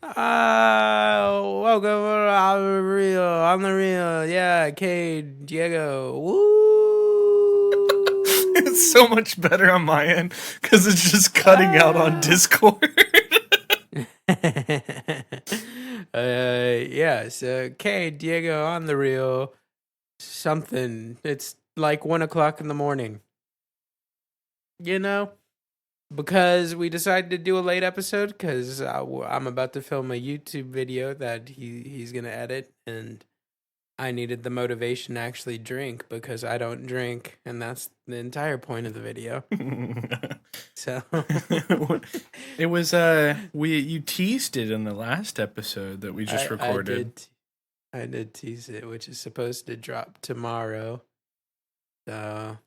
Welcome on the real, on the real. Yeah, Cade, Diego. Woo! It's so much better on my end because it's just cutting out on Ah. Discord. Yeah. So Cade, Diego, on the real. Something. It's like 1 o'clock in the morning. You know, because we decided to do a late episode because I'm about to film a YouTube video that he's gonna edit and I needed the motivation to actually drink because I don't drink, and that's the entire point of the video. So It was we you teased it in the last episode that we just I recorded. did tease it, which is supposed to drop tomorrow. So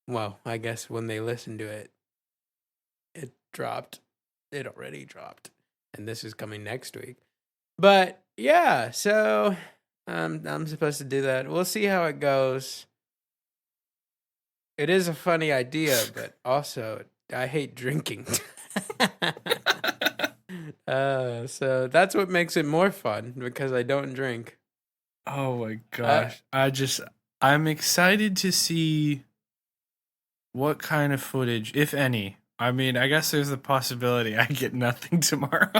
well, I guess when they listen to it, it dropped. It already dropped, and this is coming next week. But yeah, so I'm supposed to do that. We'll see how it goes. It is a funny idea, but also I hate drinking. So that's what makes it more fun because I don't drink. Oh my Uh, gosh. I'm excited to see what kind of footage, if any. I mean, I guess there's the possibility I get nothing tomorrow.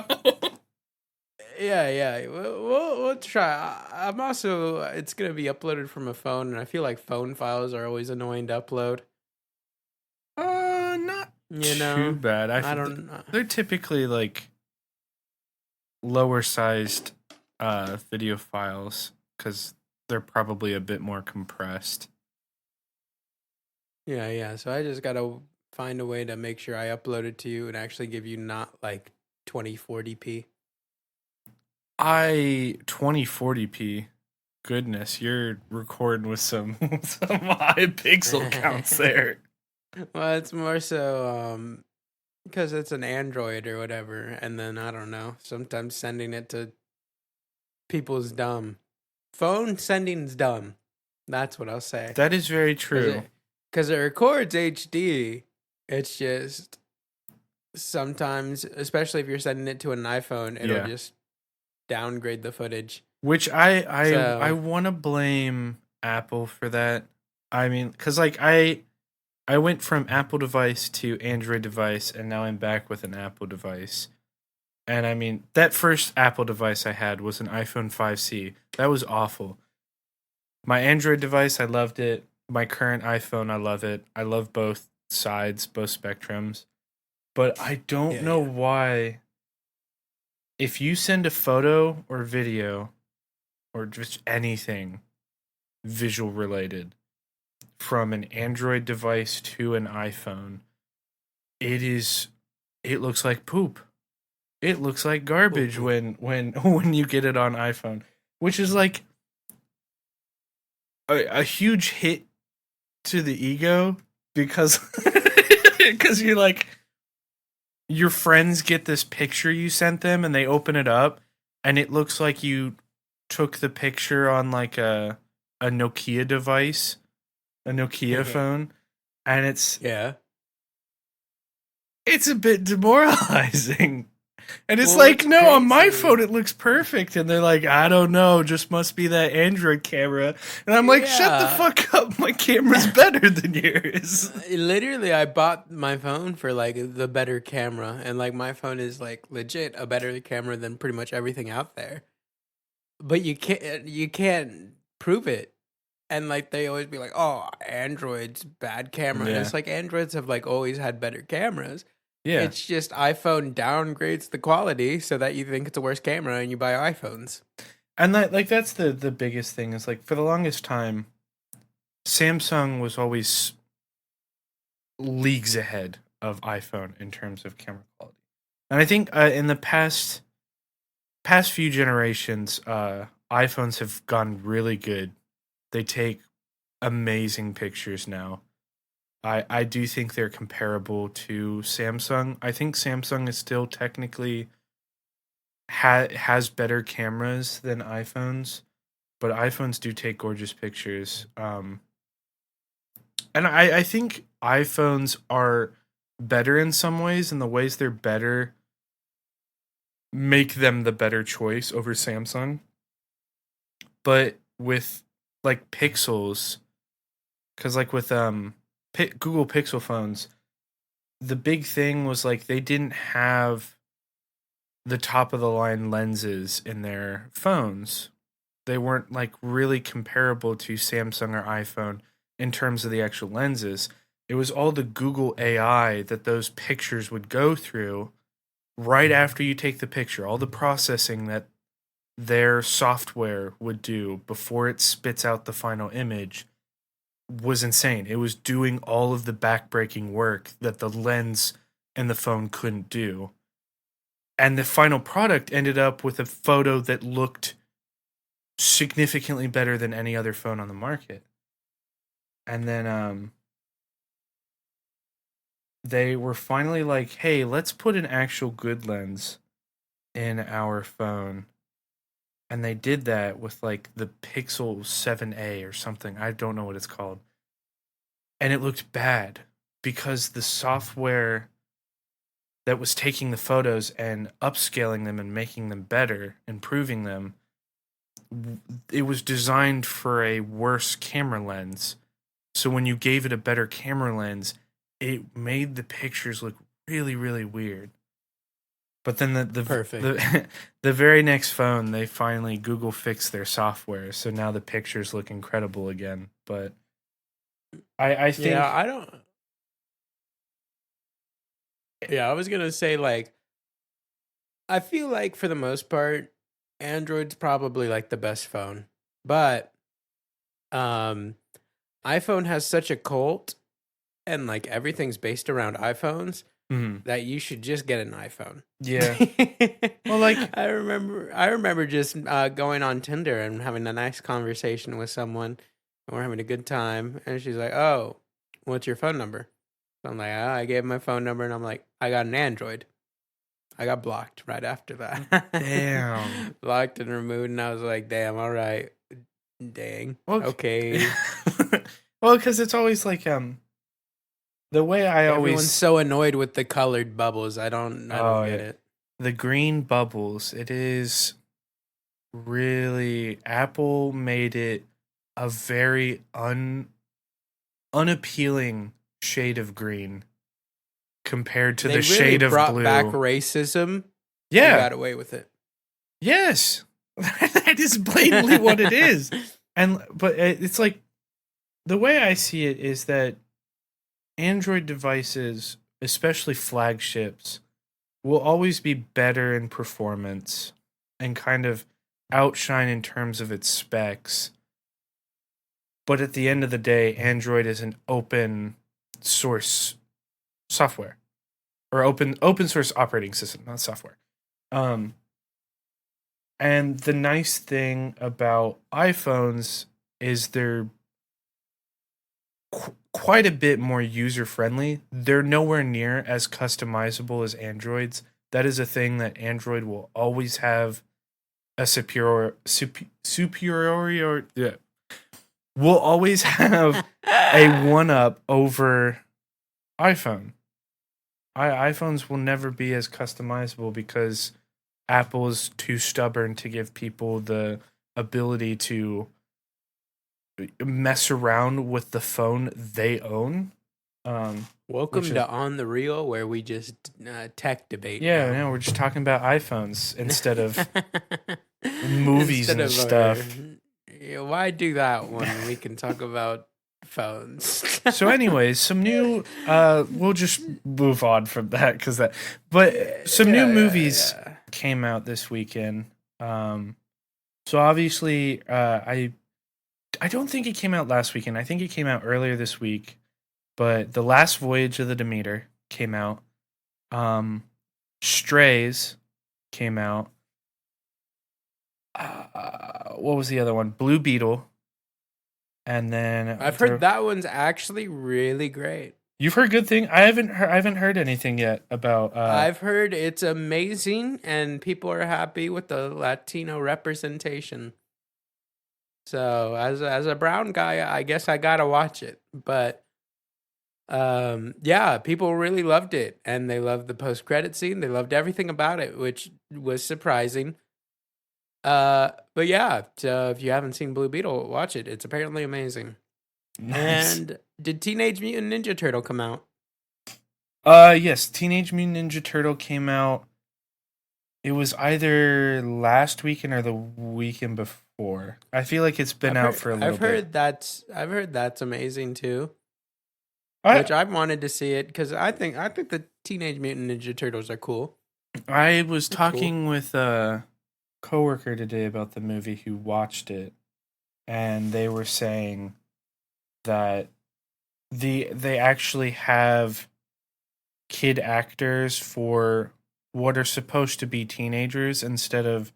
yeah. We'll try. I'm also. It's gonna be uploaded from a phone, and I feel like phone files are always annoying to upload. Not You too know, bad. I don't. They're typically like lower sized video files because they're probably a bit more compressed. Yeah. So I just gotta find a way to make sure I upload it to you and actually give you not like 2040p. I 2040p. Goodness, you're recording with some some high pixel counts there. Well, it's more so because it's an Android or whatever, and then I don't know. Sometimes sending it to people's dumb. Phone sending's dumb. That's what I'll say. That is very Cause true. it, cause it records HD. It's just sometimes, especially if you're sending it to an iPhone, it'll Yeah. just downgrade the footage. Which I So want to blame Apple for that. I mean, cuz I went from Apple device to Android device and now I'm back with an Apple device. And I mean, that first Apple device I had was an iPhone 5C. That was awful. My Android device, I loved it. My current iPhone, I love it. I love both sides, both spectrums. But I don't know yeah. why, if you send a photo or video or just anything visual related from an Android device to an iPhone, it is it looks like poop. It looks like garbage Ooh. when you get it on iPhone, which is like a huge hit to the ego because because you're like your friends get this picture you sent them and they open it up and it looks like you took the picture on like a Nokia device, a Nokia phone, and Yeah. it's a bit demoralizing. And it's Well, like, what's no, on my crazy? phone it looks perfect. And they're like, I don't know, just must be that Android camera. And I'm like, shut the Yeah. fuck up. My camera's better than yours. Literally, I bought my phone for like the better camera, and like my phone is like legit a better camera than pretty much everything out there. But you can't prove it, and like they always be like, "Oh, Android's bad camera," and Yeah. it's like Androids have like always had better cameras. Yeah. It's just iPhone downgrades the quality so that you think it's a worse camera and you buy iPhones. And that's the biggest thing is like for the longest time, Samsung was always leagues ahead of iPhone in terms of camera quality. And I think in the past few generations, iPhones have gone really good. They take amazing pictures now. I do think they're comparable to Samsung. I think Samsung is still technically has better cameras than iPhones, but iPhones do take gorgeous pictures. And I think iPhones are better in some ways, and the ways they're better make them the better choice over Samsung. But with like Pixels, because like with Google Pixel phones, the big thing was like they didn't have the top of the line lenses in their phones. They weren't like really comparable to Samsung or iPhone in terms of the actual lenses. It was all the Google AI that those pictures would go through right after you take the picture, all the processing that their software would do before it spits out the final image was insane. It was doing all of the backbreaking work that the lens and the phone couldn't do. And the final product ended up with a photo that looked significantly better than any other phone on the market. And then they were finally like, hey, let's put an actual good lens in our phone. And they did that with like the Pixel 7a or something. I don't know what it's called. And it looked bad because the software that was taking the photos and upscaling them and making them better, improving them, it was designed for a worse camera lens. So when you gave it a better camera lens, it made the pictures look really, really weird. But then the the very next phone, they finally Google fixed their software, so now the pictures look incredible again. But I think Yeah, I don't. Yeah, I was gonna say like I feel like for the most part, Android's probably like the best phone, but um, iPhone has such a cult, and like everything's based around iPhones mhm. that you should just get an iPhone. Yeah. Well, like I remember just going on Tinder and having a nice conversation with someone, and we're having a good time, and she's like, "Oh, what's your phone number?" So I'm like, I gave my phone number, and I'm like, I got an Android. I got blocked right after that. damn. Blocked and removed, and I was like, damn, all right. Dang. Well, Okay. well, because it's always like the way I Everyone's always so annoyed with the colored bubbles. I don't get it. the green bubbles. It is really Apple made it a very unappealing shade of green compared to They the really shade of brought blue. back racism and Yeah. got away with it. Yes. That is blatantly what it is. But it's like the way I see it is that Android devices, especially flagships, will always be better in performance and kind of outshine in terms of its specs. But at the end of the day, Android is an open source software or open source operating system, not software. And the nice thing about iPhones is they're quite a bit more user friendly. They're nowhere near as customizable as Androids. That is a thing that Android will always have a superior. Yeah, will always have a one up over iPhone. iPhones will never be as customizable because Apple is too stubborn to give people the ability to mess around with the phone they own. Welcome to OnTheReel, where we just tech debate. Yeah, now. no, we're just talking about iPhones instead of movies and stuff. Why do that when we can talk about phones? So, anyways, some new. We'll just move on from that because that. But some new movies came out this weekend. So obviously, I don't think it came out last weekend. I think it came out earlier this week. But The Last Voyage of the Demeter came out. Strays came out. What was the other one? Blue Beetle. And then I've heard that one's actually really great. You've heard good thing. I haven't heard anything yet about. I've heard it's amazing, and people are happy with the Latino representation. So as a brown guy, I guess I gotta watch it. But Yeah, people really loved it, and they loved the post-credit scene. They loved everything about it, which was surprising. But yeah, so if you haven't seen Blue Beetle, watch it. It's apparently amazing. Nice. And did Teenage Mutant Ninja Turtle come out? Yes, Teenage Mutant Ninja Turtle came out. It was either last weekend or the weekend before. I feel like it's been out for a little bit. I've heard that's amazing too. I Which I've wanted to see it because I think the Teenage Mutant Ninja Turtles are cool. I was They're cool. talking with a coworker today about the movie who watched it, and they were saying that they actually have kid actors for what are supposed to be teenagers instead of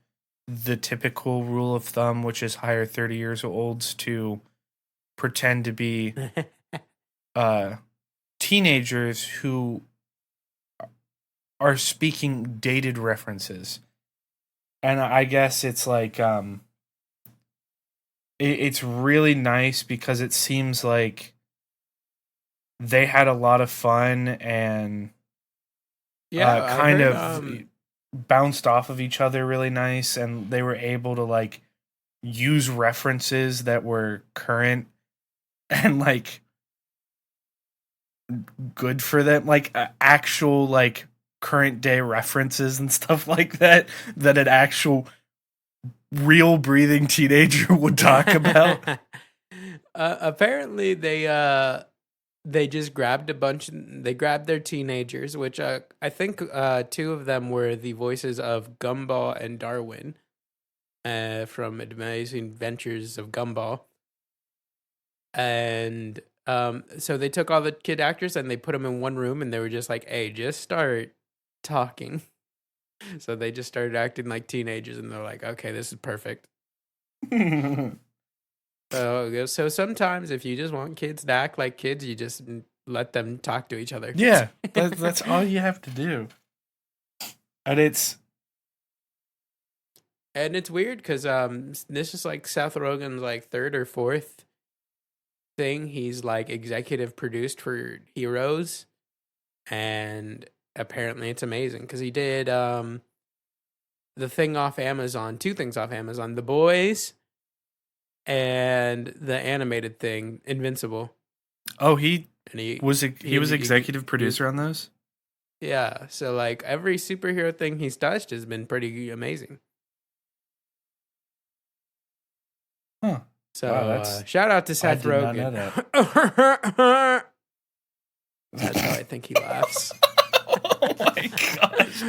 the typical rule of thumb, which is hire 30 years olds to pretend to be teenagers who are speaking dated references. And I guess it's like it's really nice because it seems like they had a lot of fun and Yeah, I kind heard of bounced off of each other really nice, and they were able to like use references that were current and like good for them, like actual like current day references and stuff like that that an actual real breathing teenager would talk about. Apparently they just grabbed they grabbed their teenagers, which I think two of them were the voices of Gumball and Darwin from Amazing Adventures of Gumball. And so they took all the kid actors and they put them in one room and they were just like, "Hey, just start talking." So they just started acting like teenagers and they're like, "Okay, this is perfect." So sometimes if you just want kids to act like kids, you just let them talk to each other. Yeah, that's all you have to do. And it's weird because this is like Seth Rogen's like third or fourth thing he's like executive produced for Heroes, and apparently it's amazing because he did the thing off Amazon, two things off Amazon, The Boys and the animated thing Invincible. he And he was he executive he was producer on those. yeah. So like every superhero thing he's touched has been pretty amazing. Huh. So Wow, that's shout out to I Seth did not Rogen. know that. That's how I think he laughs. Oh my gosh.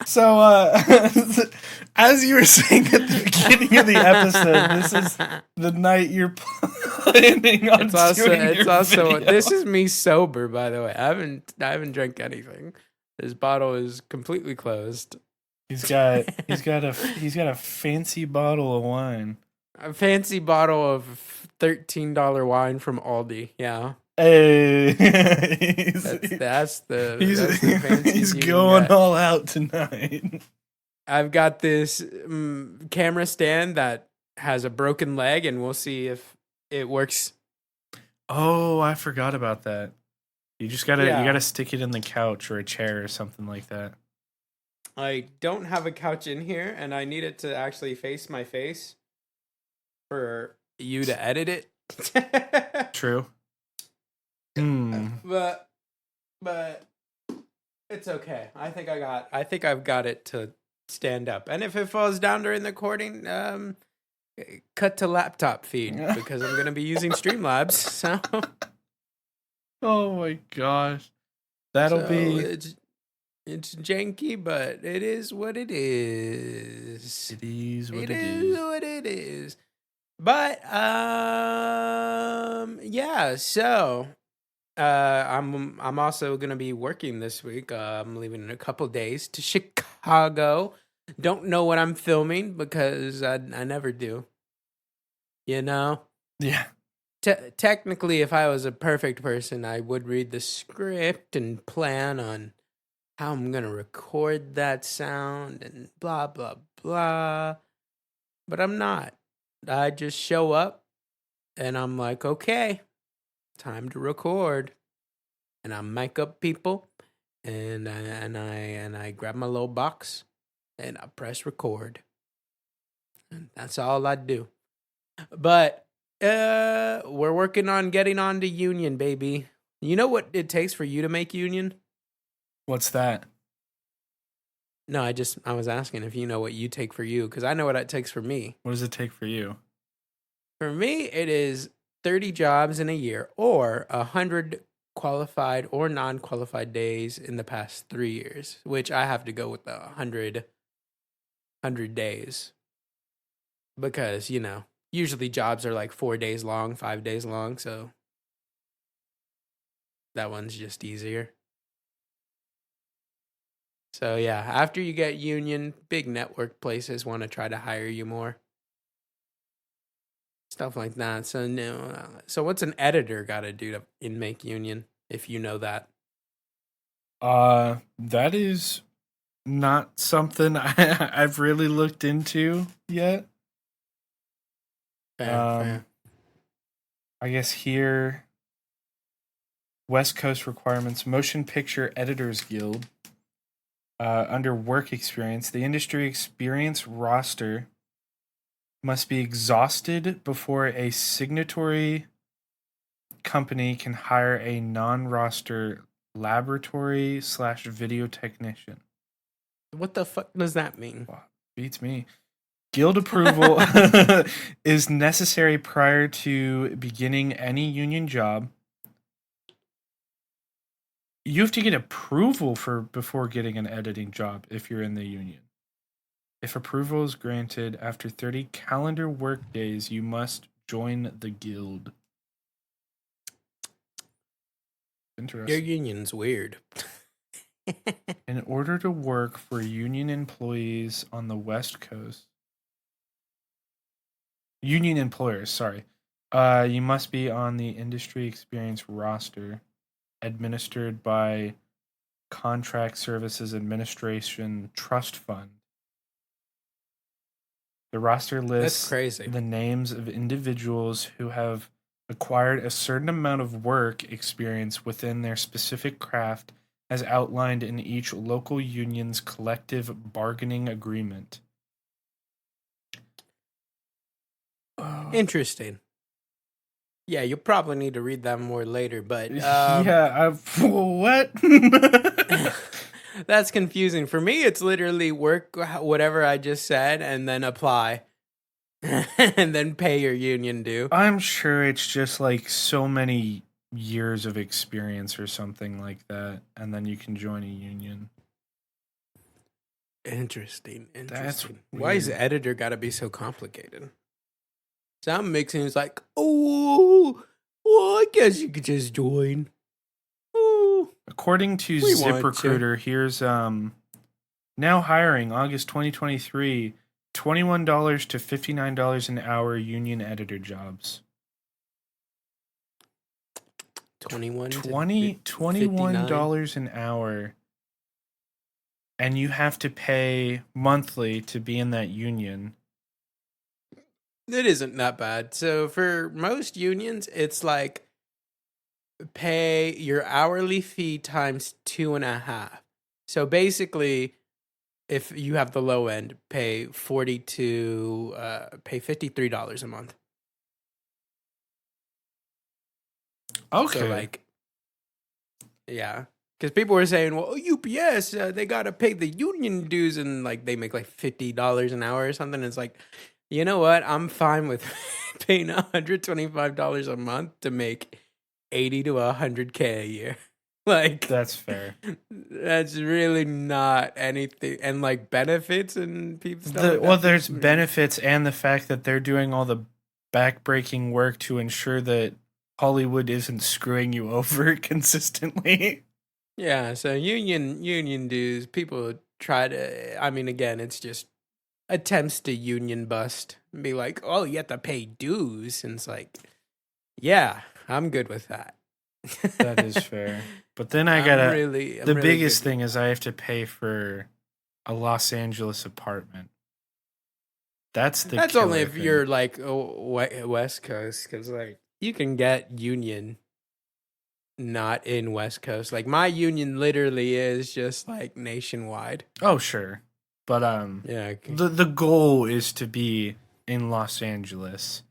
So, as you were saying at the beginning of the episode, this is the night you're planning on doing your video. This is me sober, by the way. I haven't drank anything. This bottle is completely closed. He's got a fancy bottle of wine. A fancy bottle of $13 wine from Aldi. Yeah. Hey, That's the fanciest he's you can going get. all out tonight. I've got this camera stand that has a broken leg, and we'll see if it works. Oh, I forgot about that. You gotta stick it in the couch or a chair or something like that. I don't have a couch in here, and I need it to actually face my face for you to edit it. True. But it's okay. I think I've got it to stand up. And if it falls down during the recording, cut to laptop feed because I'm gonna be using Streamlabs. So oh my gosh, that'll be. It's janky, but it is what it is. It is what it is. What it is. But yeah. So I'm also gonna be working this week. I'm leaving in a couple days to Chicago. Don't know what I'm filming because I never do. You know? Yeah. Technically, if I was a perfect person, I would read the script and plan on how I'm gonna record that sound and blah blah blah. But I'm not. I just show up And I'm like, okay, time to record. And I mic up people, and I grab my little box, and I press record. And that's all I do. But we're working on getting on to Union, baby. You know what it takes for you to make Union? What's that? No, I was asking if you know what you take for you, because I know what it takes for me. What does it take for you? For me, it is 30 jobs in a year, or 100 qualified or non-qualified days in the past 3 years, which I have to go with the 100 days. Because, usually jobs are like 4 days long, 5 days long, so that one's just easier. So yeah, after you get Union, big network places want to try to hire you more. Stuff like that. So no, so what's an editor got to do to make Union? If you know that. That is not something I've really looked into yet. Fair. I guess here, West Coast requirements, Motion Picture Editors Guild. Under work experience, the industry experience roster must be exhausted before a signatory company can hire a non-roster laboratory/video technician. What the fuck does that mean? Wow, beats me. Guild approval is necessary prior to beginning any union job. You have to get approval before getting an editing job if you're in the union. If approval is granted after 30 calendar work days, you must join the guild. Interesting. Your union's weird. In order to work for union employees on the West Coast, union employers, sorry, you must be on the industry experience roster administered by Contract Services Administration Trust Fund. The roster lists the names of individuals who have acquired a certain amount of work experience within their specific craft as outlined in each local union's collective bargaining agreement. Interesting. Yeah, you'll probably need to read that more later, but what? That's confusing. For me, it's literally work whatever I just said and then apply. And then pay your union due. I'm sure it's just like so many years of experience or something like that, and then you can join a union. Interesting. That's why is the editor got to be so complicated? Some mixing is like, oh, well, I guess you could just join. Oh, according to ZipRecruiter, here's now hiring August 2023, $21 to $59 an hour union editor jobs. $21 an hour, and you have to pay monthly to be in that union. It isn't that bad. So for most unions, it's like pay your hourly fee times 2.5. So basically, if you have the low end, pay $53 a month. Okay. So like, yeah, because people were saying, well, UPS, they got to pay the union dues, and like they make like $50 an hour or something. It's like, you know what? I'm fine with paying $125 a month to make $80 to $100K a year. Like, that's fair. That's really not anything. And like benefits and people stuff. Well, there's benefits and the fact that they're doing all the backbreaking work to ensure that Hollywood isn't screwing you over consistently. Yeah, so union dues, people try to, I mean, again, it's just attempts to union bust and be like, oh, you have to pay dues. And it's like, yeah, I'm good with that. That is fair. But then I gotta, the biggest thing is I have to pay for a Los Angeles apartment. That's the That's only killer if thing. you're like West Coast, because like you can get Union not in West Coast. Like my Union literally is just like nationwide. Oh, sure. But Yeah. Okay. the goal is to be in Los Angeles.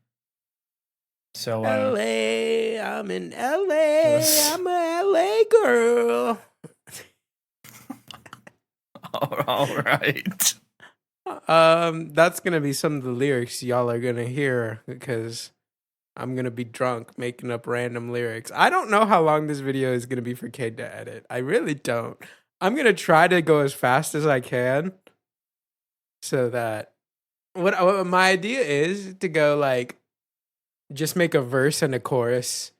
So LA, I'm in LA. I'm a LA girl. all right. That's gonna be some of the lyrics y'all are gonna hear because I'm gonna be drunk making up random lyrics. I don't know how long this video is gonna be for Cade to edit. I really don't. I'm gonna try to go as fast as I can so that what my idea is to go like just make a verse and a chorus,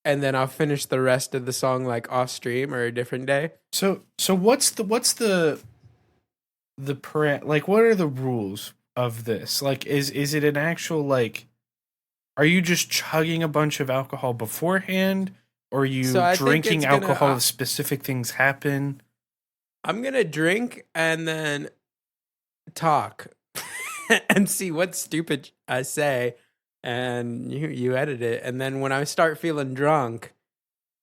and then I'll finish the rest of the song like off stream or a different day. So what's the like what are the rules of this? Like is it an actual like are you just chugging a bunch of alcohol beforehand or are you So I think drinking it's gonna. alcohol if specific things happen? I'm gonna drink and then talk and see what stupid I say, and you edit it. And then when I start feeling drunk,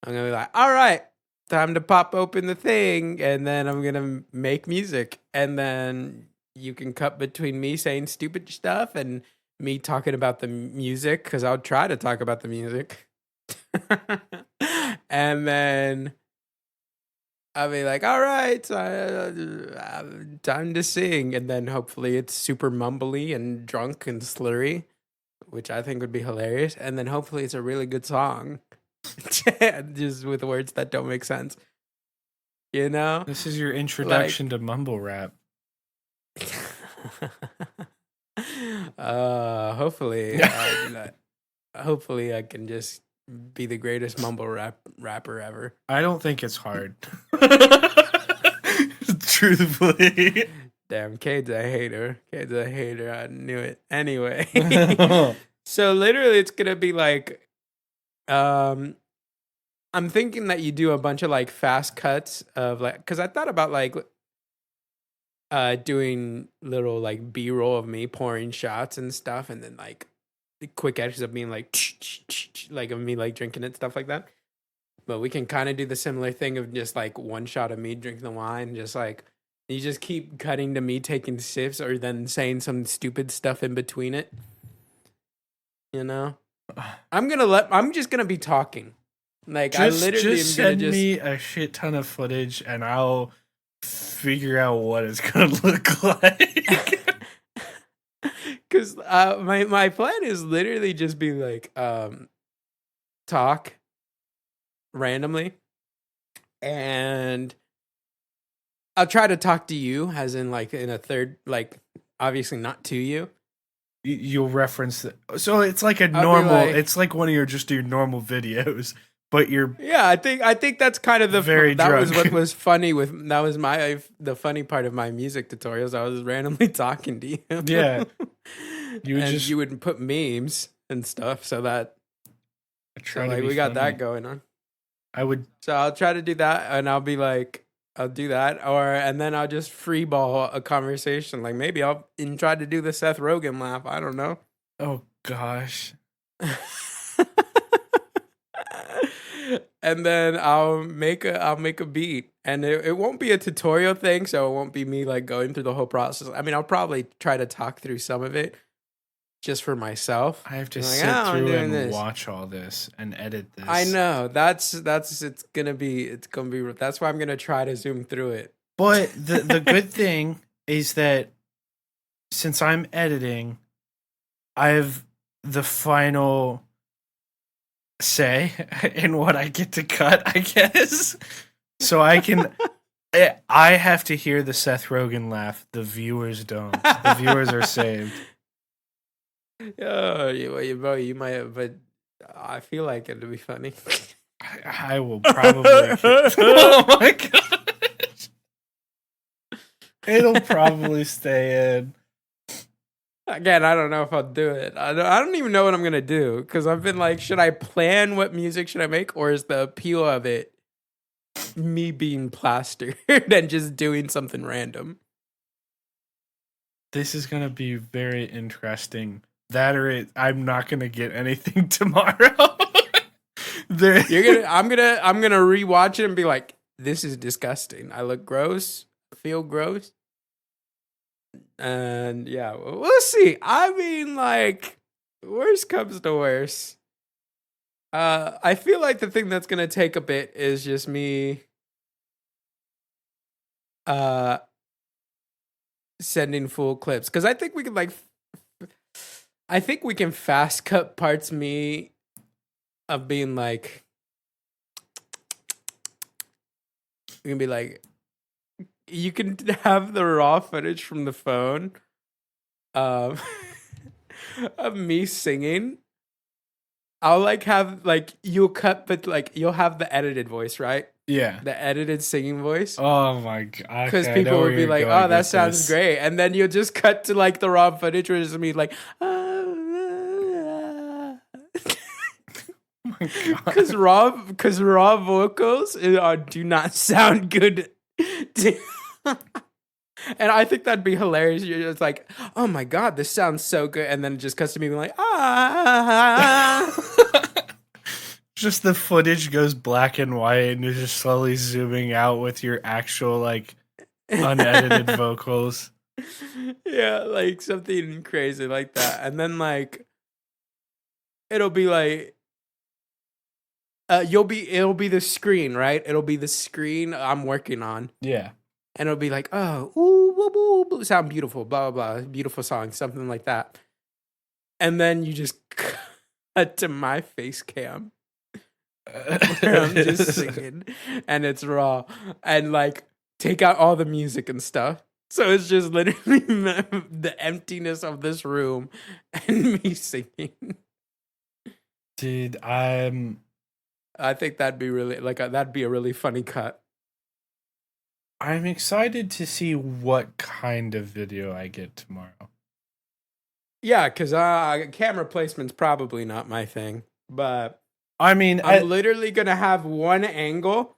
I'm gonna be like, "All right, time to pop open the thing," and then I'm gonna make music, and then you can cut between me saying stupid stuff and me talking about the music because I'll try to talk about the music, and then I'll be like, all right, time to sing. And then hopefully it's super mumbly and drunk and slurry, which I think would be hilarious. And then hopefully it's a really good song, just with words that don't make sense. You know? This is your introduction to mumble rap. Hopefully, hopefully I can just be the greatest mumble rapper ever. I don't think it's hard. Truthfully. Damn, Cade's a hater. Cade's a hater. I knew it. Anyway. So literally it's gonna be like I'm thinking that you do a bunch of like fast cuts of like because I thought about like doing little like B-roll of me pouring shots and stuff, and then like quick edits of being like like of me like drinking it, stuff like that. But we can kind of do the similar thing of just like one shot of me drinking the wine, just like you just keep cutting to me taking sips or then saying some stupid stuff in between it. You know? I'm just gonna be talking. Like I literally just am gonna send me a shit ton of footage and I'll figure out what it's gonna look like. Cause my plan is literally just be like talk randomly, and I'll try to talk to you as in like in a third, like obviously not to you. You'll reference it. So it's like it's like one of your normal videos, but you're I think that's kind of very that drunk. was what was funny with that was the funny part of my music tutorials. I was randomly talking to you. Yeah. You would put memes and stuff so that we got that going on. So I'll try to do that, and I'll be like, I'll do that, and then I'll just freeball a conversation. Like maybe I'll try to do the Seth Rogen laugh. I don't know. Oh gosh. And then I'll make a beat, and it won't be a tutorial thing, so it won't be me like going through the whole process. I mean, I'll probably try to talk through some of it just for myself. I have to sit through and watch all this and edit this. I know that's it's gonna be that's why I'm gonna try to zoom through it. But the good thing is that since I'm editing, I have the final say in what I get to cut, I guess. So I have to hear the Seth Rogen laugh. The viewers don't. The viewers are saved. Oh, you might, but I feel like it'll be funny. I will probably. Oh my gosh! It'll probably stay in. Again, I don't know if I'll do it. I don't even know what I'm gonna do because I've been like, should I plan what music should I make, or is the appeal of it me being plastered and just doing something random? This is gonna be very interesting. That or I'm not gonna get anything tomorrow. I'm gonna rewatch it and be like, this is disgusting. I look gross. I feel gross. And yeah, we'll see. I mean, like, worst comes to worst. I feel like the thing that's gonna take a bit is just me sending full clips. Because I think we can fast cut parts me of being like, we can be like, you can have the raw footage from the phone um of me singing. I'll have you'll cut, but you'll have the edited voice, right? Yeah. The edited singing voice. Oh my god. Because people would be like, oh, that sounds great. And then you'll just cut to the raw footage where it's me like, because raw vocals do not sound good. And I think that'd be hilarious. You're just like, oh my god, this sounds so good, and then it just cuts to me being like, Just the footage goes black and white, and you're just slowly zooming out with your actual unedited vocals. Yeah, something crazy like that, and then it'll be like. It'll be the screen, right? It'll be the screen I'm working on. Yeah. And it'll be like, oh, ooh, woo, woo, sound beautiful, blah, blah, blah, beautiful song, something like that. And then you just cut to my face cam. Where I'm just singing. And it's raw. And take out all the music and stuff. So it's just literally the emptiness of this room and me singing. Dude, I think that'd be really that'd be a really funny cut. I'm excited to see what kind of video I get tomorrow. Yeah, because camera placement's probably not my thing. But I mean, I'm literally gonna have one angle,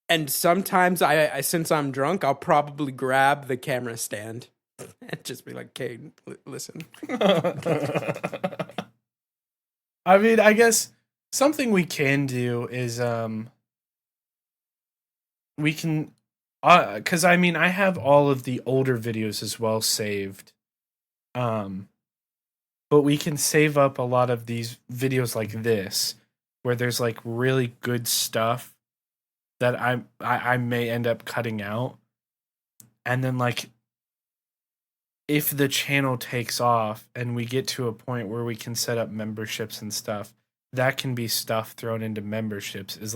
and sometimes I since I'm drunk, I'll probably grab the camera stand and just be like, "Okay, listen." I mean, I guess something we can do is we can because I mean I have all of the older videos as well saved, but we can save up a lot of these videos like this where there's really good stuff that I may end up cutting out, and then if the channel takes off and we get to a point where we can set up memberships and stuff, that can be stuff thrown into memberships is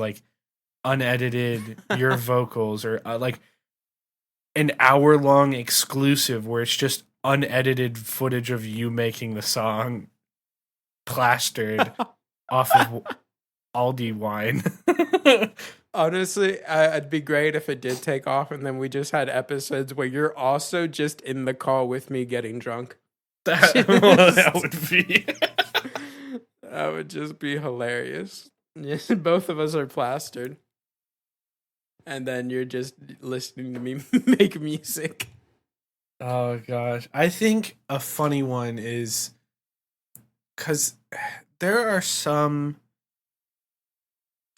unedited your vocals, or an hour-long exclusive where it's just unedited footage of you making the song plastered off of Aldi wine. Honestly, it'd be great if it did take off, and then we just had episodes where you're also just in the call with me getting drunk. That would be. That would just be hilarious. Both of us are plastered. And then you're just listening to me make music. Oh, gosh. I think a funny one is because there are some.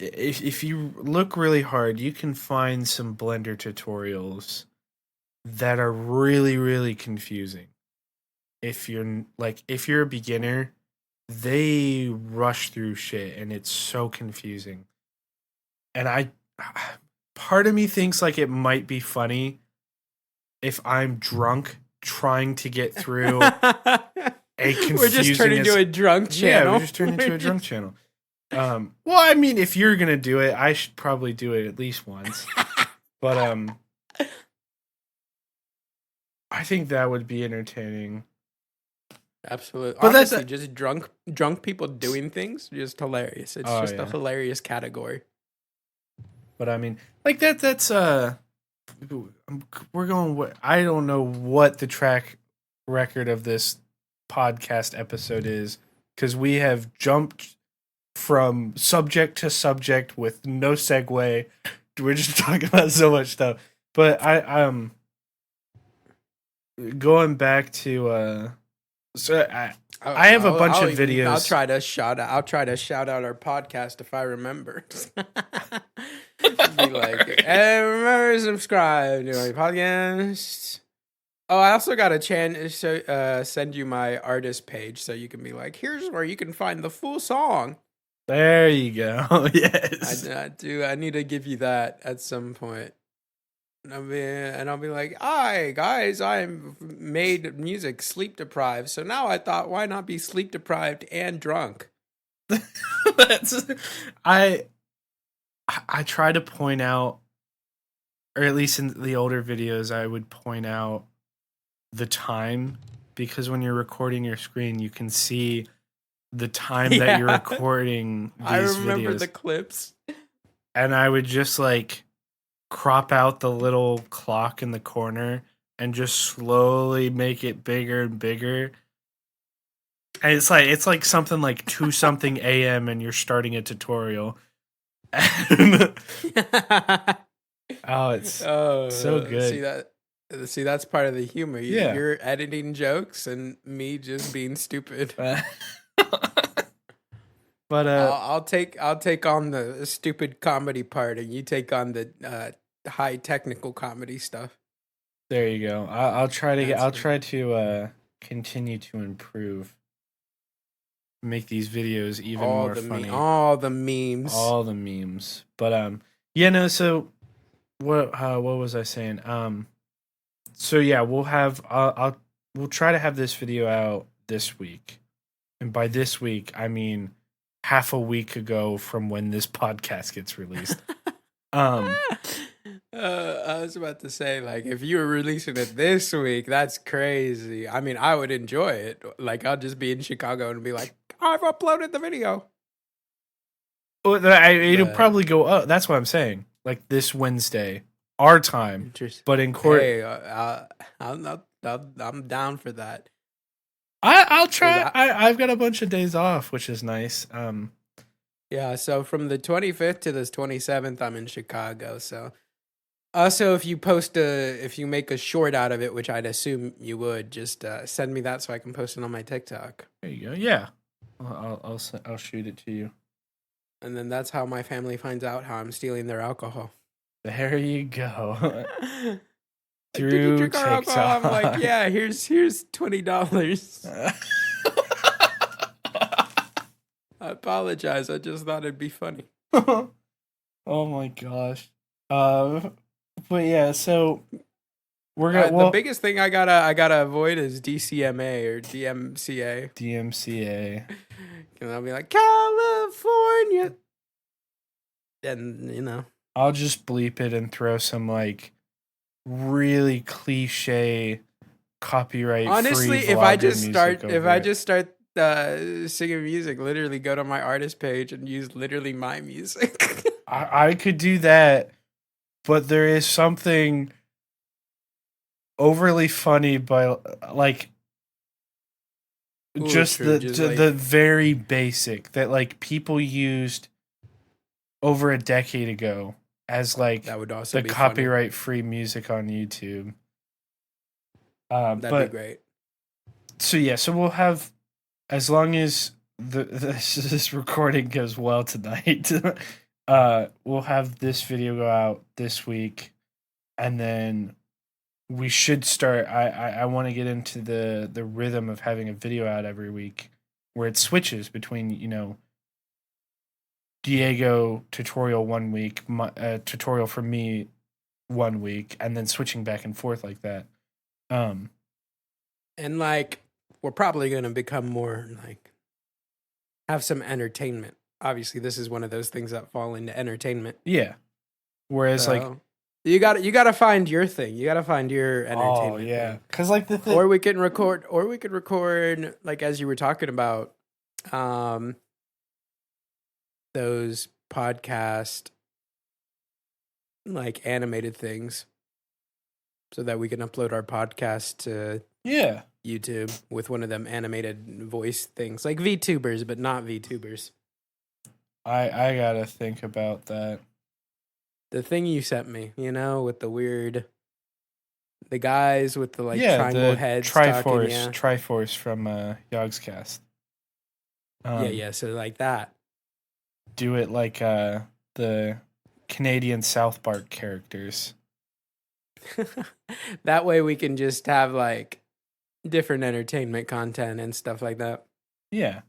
If you look really hard, you can find some Blender tutorials that are really, really confusing. If you're a beginner, they rush through shit and it's so confusing. And part of me thinks it might be funny if I'm drunk trying to get through a confusing. We're just turning into a drunk channel. Yeah, we're just turning into a drunk channel. Well, I mean, if you're gonna do it, I should probably do it at least once. But I think that would be entertaining. Absolutely. But honestly, just drunk people doing things, just hilarious. It's just a hilarious category. But I mean, that's we're going. I don't know what the track record of this podcast episode is, because we have jumped from subject to subject with no segue. We're just talking about so much stuff. But going back to so I have a bunch of videos. I'll try to shout out our podcast if I remember. Be like, hey, remember to subscribe to my podcast. Oh, I also got a chance to send you my artist page so you can be like, here's where you can find the full song. There you go. Yes. I do. I need to give you that at some point. And I'll be like, hi, guys, I'm made music sleep deprived. So now I thought, why not be sleep deprived and drunk? That's I try to point out, or at least in the older videos, I would point out the time, because when you're recording your screen, you can see the time that you're recording these I remember videos. the clips. And I would just like crop out the little clock in the corner and just slowly make it bigger and bigger. And it's like something like 2 something a.m. and you're starting a tutorial. Oh, it's so good. See, that's part of the humor. Yeah. You're editing jokes and me just being stupid. But I'll take on the stupid comedy part, and you take on the high technical comedy stuff. There you go. I'll try to continue to improve, make these videos even more funny. All the memes. But yeah, no. So what was I saying? So yeah, we'll try to have this video out this week, and by this week I mean half a week ago from when this podcast gets released. I was about to say, like, if you were releasing it this week, that's crazy. I mean, I would enjoy it. Like, I'll just be in Chicago and be like, I've uploaded the video. Well, it'll probably go up. That's what I'm saying. Like this Wednesday, our time. But in court, hey, I'm down for that. I'll try. I've got a bunch of days off, which is nice. Yeah, so from the 25th to the 27th, I'm in Chicago. So also, if you make a short out of it, which I'd assume you would, just send me that so I can post it on my TikTok. There you go. Yeah, I'll shoot it to you. And then that's how my family finds out how I'm stealing their alcohol. There you go. Did you drink our alcohol? I'm like, yeah, here's $20. I apologize. I just thought it'd be funny. Oh my gosh. But yeah, so we're gonna. The biggest thing I gotta avoid is DCMA or DMCA. DMCA. And I'll be like, California. And I'll just bleep it and throw some like really cliche copyright. Honestly, if I just start singing music, literally go to my artist page and use literally my music. I could do that, but there is something overly funny by like the very basic that like people used over a decade ago as like that would also the copyright free music on YouTube. That'd be great. So yeah, so we'll have, as long as this recording goes well tonight, we'll have this video go out this week, and then we should start. I want to get into the rhythm of having a video out every week, where it switches between Diego tutorial 1 week, tutorial for me 1 week, and then switching back and forth like that. And like, we're probably going to become more like, have some entertainment. Obviously, this is one of those things that fall into entertainment. Yeah. Whereas like, you got to find your thing. You got to find your entertainment. Oh yeah. Cuz like the thing, or we could record like, as you were talking about those podcast like animated things, so that we can upload our podcast to YouTube with one of them animated voice things, like VTubers, but not VTubers. I gotta think about that. The thing you sent me, with the weird The guys with the like Yeah, triangle the heads talking, Triforce, yeah. Triforce from Yogscast. Yeah, so like that. Do it like the Canadian South Park characters. That way we can just have like different entertainment content and stuff like that. Yeah.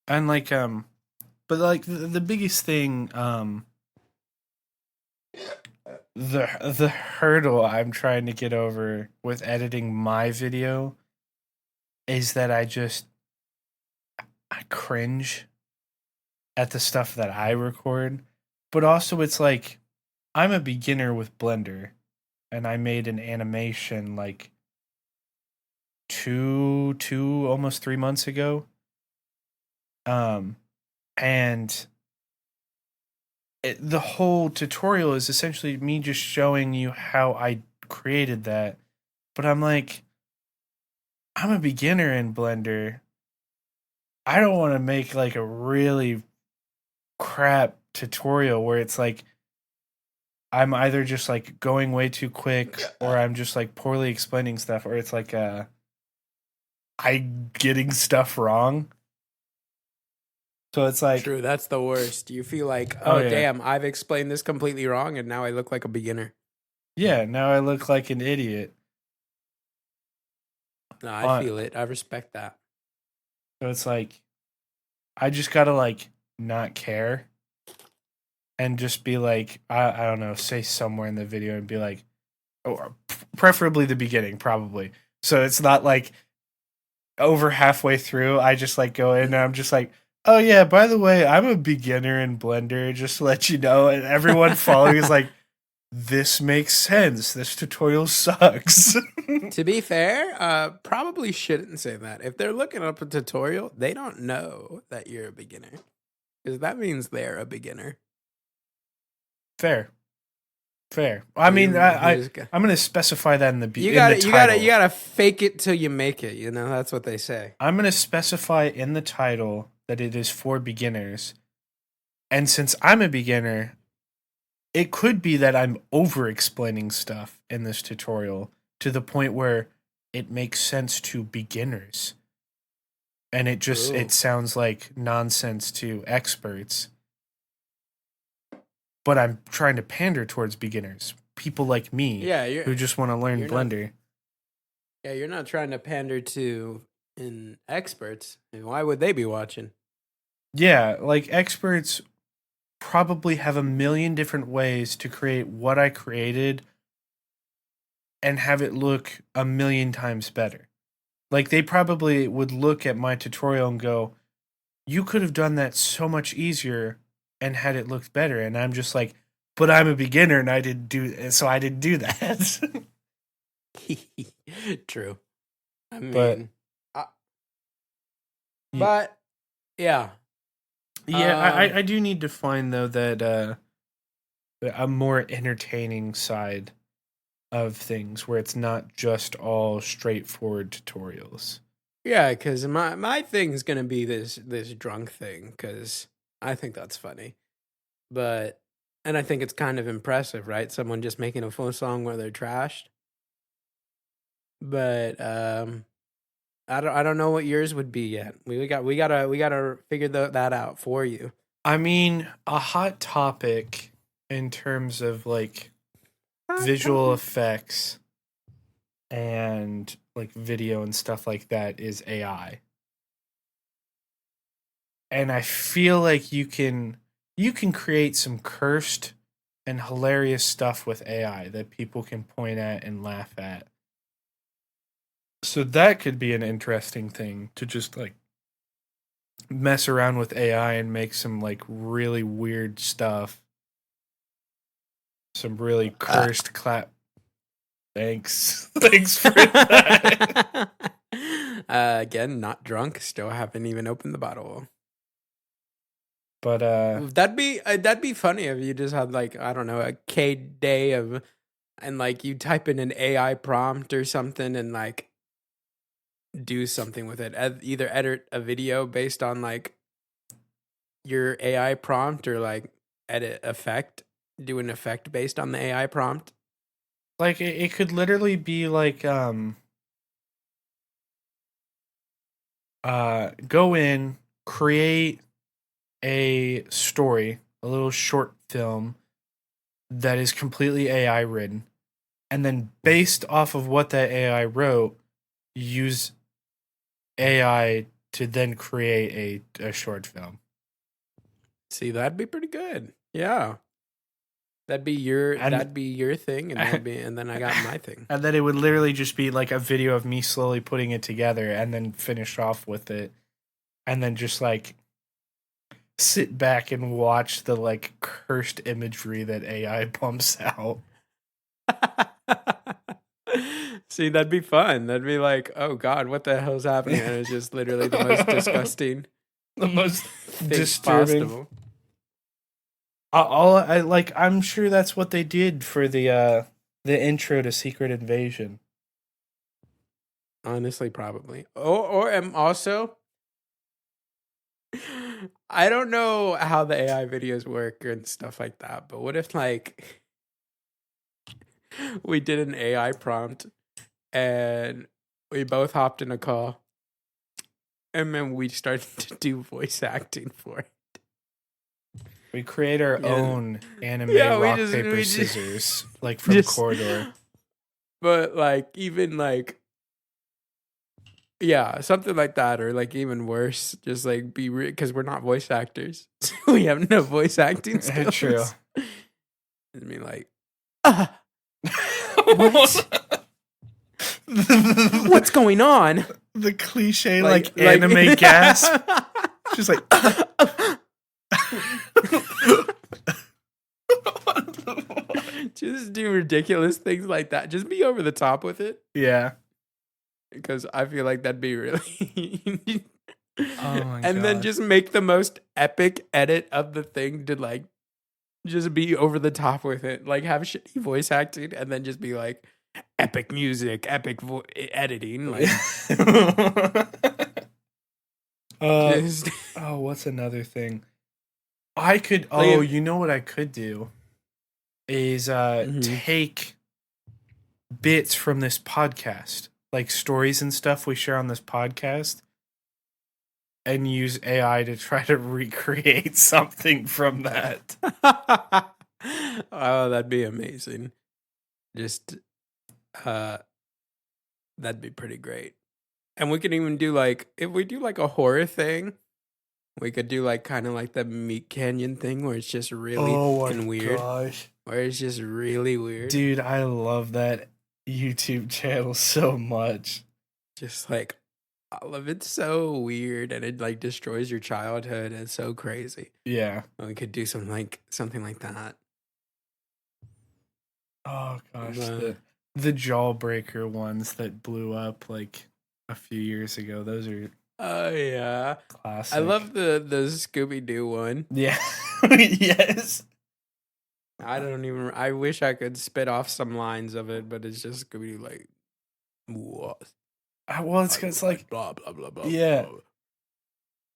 And like but like the biggest thing the hurdle I'm trying to get over with editing my video is that I cringe at the stuff that I record. But also it's like I'm a beginner with Blender and I made an animation like two almost 3 months ago. And the whole tutorial is essentially me just showing you how I created that. But I'm like, I'm a beginner in Blender. I don't want to make like a really crap tutorial where it's like I'm either just like going way too quick or I'm just like poorly explaining stuff or it's like I getting stuff wrong. So it's like, True, that's the worst. You feel like, oh oh yeah. damn, I've explained this completely wrong and now I look like a beginner. Yeah, now I look like an idiot. No, I feel it. I respect that. So it's like I just gotta like not care and just be like I don't know, say somewhere in the video and be like, or preferably the beginning, probably. So it's not like over halfway through I just like go in and I'm just like, oh yeah, by the way, I'm a beginner in Blender, just to let you know, and everyone following is like, this makes sense. This tutorial sucks. To be fair, probably shouldn't say that. If they're looking up a tutorial, they don't know that you're a beginner. Because that means they're a beginner. Fair. I mean, I'm gonna specify that in the title. You gotta fake it till you make it. You know, that's what they say. I'm gonna specify in the title that it is for beginners, and since I'm a beginner, it could be that I'm over explaining stuff in this tutorial to the point where it makes sense to beginners, and it sounds like nonsense to experts. But I'm trying to pander towards beginners, people like me, who just want to learn Blender. You're not trying to pander to experts. Why would they be watching? Yeah, like experts probably have a million different ways to create what I created and have it look a million times better. Like they probably would look at my tutorial and go, you could have done that so much easier and had it looked better. And I'm just like, but I'm a beginner and I didn't do that. True. I mean, but yeah. Yeah, I do need to find though that a more entertaining side of things where it's not just all straightforward tutorials. Yeah, because my thing's gonna be this drunk thing because I think that's funny, and I think it's kind of impressive, right? Someone just making a full song where they're trashed. But I don't know what yours would be yet. We gotta figure that out for you. I mean, a hot topic in terms of like visual effects and like video and stuff like that is AI. And I feel like you can create some cursed and hilarious stuff with AI that people can point at and laugh at. So that could be an interesting thing to just like mess around with AI and make some like really weird stuff. Some really cursed clap. Thanks. Thanks for that. Again, not drunk. Still haven't even opened the bottle. But that'd be funny if you just had like, I don't know, a K day of, and like you type in an AI prompt or something and like do something with it. Either edit a video based on like your AI prompt or like do an effect based on the AI prompt. like it could literally be like go in, create a story, a little short film that is completely AI written, and then based off of what that AI wrote, use AI to then create a short film. See, that'd be pretty good. Yeah. That'd be And your thing, and then I got my thing. and then it would literally just be like a video of me slowly putting it together and then finish off with it. And then just like sit back and watch the like cursed imagery that AI pumps out. See, that'd be fun. That'd be like, oh God, what the hell's happening? And it's just literally the most disgusting, the most thing disturbing. possible. I'm sure that's what they did for the intro to Secret Invasion. Honestly, probably. Or also, I don't know how the AI videos work and stuff like that, but what if like we did an AI prompt and we both hopped in a call and then we started to do voice acting for it? We create our own anime rock, paper, scissors, like from Corridor. But like, even like, yeah, something like that, or like even worse, just like be because we're not voice actors, so we have no voice acting skills. True. And be like, what? What's going on? The cliche like anime gasp. She's like, just do ridiculous things like that. Just be over the top with it. Yeah. Because I feel like that'd be really. Oh my and then just make the most epic edit of the thing to like just be over the top with it. Like have shitty voice acting and then just be like epic music, epic editing. Like what's another thing? I could you know what I could do is take bits from this podcast, like stories and stuff we share on this podcast, and use AI to try to recreate something from that. Oh, that'd be amazing. Just that'd be pretty great. And we could even do like, if we do like a horror thing, we could do like kind of like the Meat Canyon thing where it's just really fucking weird. Gosh. Where it's just really weird. Dude, I love that YouTube channel so much. Just like all of it's so weird and it like destroys your childhood. It's so crazy. Yeah. And we could do something like that. Oh gosh, the Jawbreaker ones that blew up like a few years ago. Those are yeah, classic. I love the Scooby Doo one. Yeah. Yes. I wish I could spit off some lines of it, but it's just Scooby Doo like what? Well, it's like blah blah blah blah. Yeah.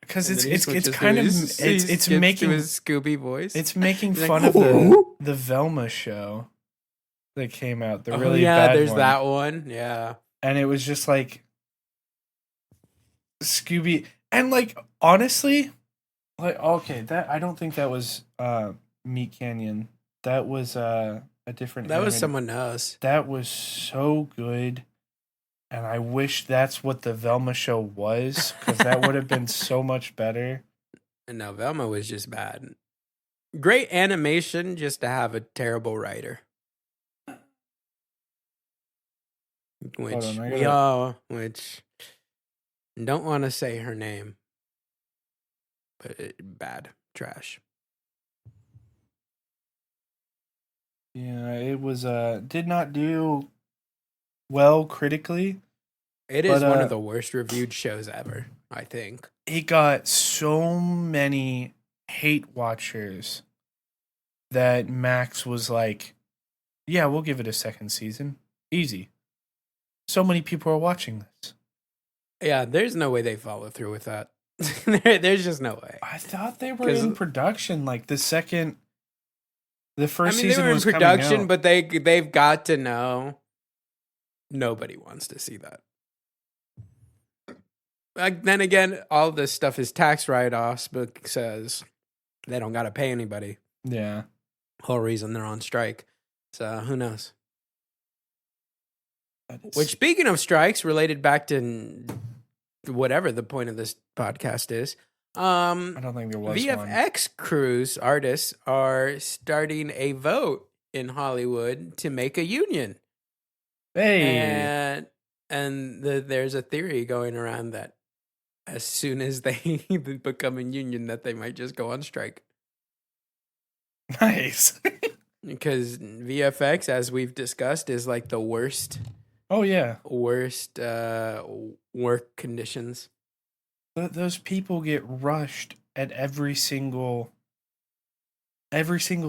Because it's kind of it's making his Scooby voice. It's making fun of the Velma show that came out. The really bad there's one. that one. Yeah. And it was just like Scooby, and like honestly, like okay, that I don't think that was Meat Canyon. That was a different. That was someone else. That was so good, and I wish that's what the Velma show was, because that would have been so much better. And no, Velma was just bad. Great animation, just to have a terrible writer. Which don't want to say her name, but bad trash. Yeah, it was did not do well critically. It is one of the worst reviewed shows ever, I think. It got so many hate watchers that Max was like, yeah, we'll give it a second season. Easy. So many people are watching this. Yeah, there's no way they follow through with that. There's just no way. I thought they were in production like the second The first they season were in was coming production, out. but they've got to know nobody wants to see that. Like, then again, all this stuff is tax write-offs because they don't got to pay anybody. Yeah. Whole reason they're on strike. So who knows? Which, It's, speaking of strikes, related back to whatever the point of this podcast is, I don't think there was one. VFX crews, artists, are starting a vote in Hollywood to make a union. Hey. There's a theory going around that as soon as they become a union, that they might just go on strike. Nice. Because VFX, as we've discussed, is like the worst Oh yeah. work conditions. Those people get rushed at every single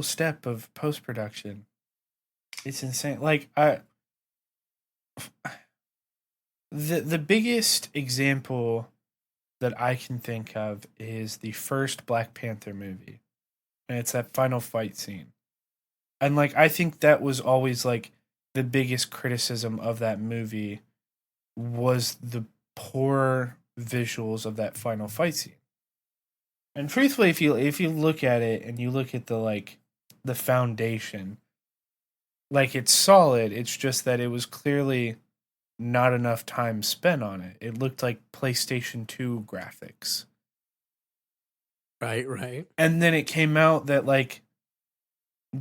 step of post production. It's insane. Like the biggest example that I can think of is the first Black Panther movie. And it's that final fight scene. And like I think that was always like the biggest criticism of that movie was the poor visuals of that final fight scene. And truthfully, if you look at it and you look at the foundation, like it's solid, it's just that it was clearly not enough time spent on it. It looked like PlayStation 2 graphics. Right. And then it came out that like